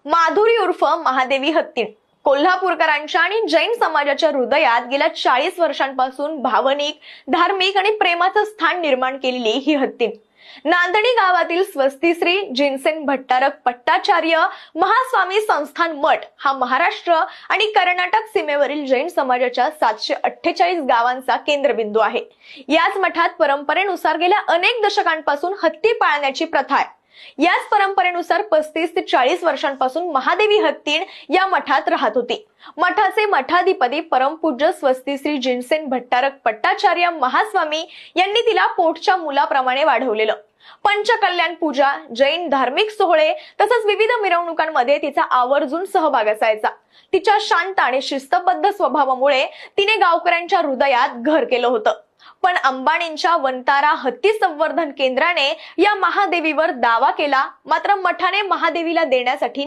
माधुरी उर्फ महादेवी हत्तीण कोल्हापूरकरांच्या आणि जैन समाजाच्या हृदयात गेल्या 40 वर्षांपासून भावनिक, धार्मिक आणि प्रेमाचं स्थान निर्माण केलेली ही हत्तीण नांदणी गावातील स्वस्तिश्री जिनसेन भट्टारक पट्टाचार्य महास्वामी संस्थान मठ हा महाराष्ट्र आणि कर्नाटक सीमेवरील जैन समाजाच्या 748 गावांचा केंद्रबिंदू आहे। याच मठात परंपरेनुसार गेल्या अनेक दशकांपासून हत्ती पाळण्याची प्रथा आहे। याच परंपरेनुसार 35 ते 40 वर्षांपासून महादेवी हत्तीण या मठात राहत होती। मठाचे मठाधिपती परमपूज्य स्वस्तिश्री जिनसेन भट्टारक पट्टाचार्य महास्वामी यांनी तिला पोटच्या मुलाप्रमाणे वाढवलेलं। पंचकल्याण पूजा, जैन धार्मिक सोहळे तसंच विविध मिरवणुकांमध्ये तिचा आवर्जून सहभाग असायचा। तिच्या शांत आणि शिस्तबद्ध स्वभावामुळे तिने गावकऱ्यांच्या हृदयात घर केलं होतं। पण अंबानींच्या वंतारा हत्ती संवर्धन केंद्राने या महादेवीवर दावा केला, मात्र मठाने महादेवीला देण्यासाठी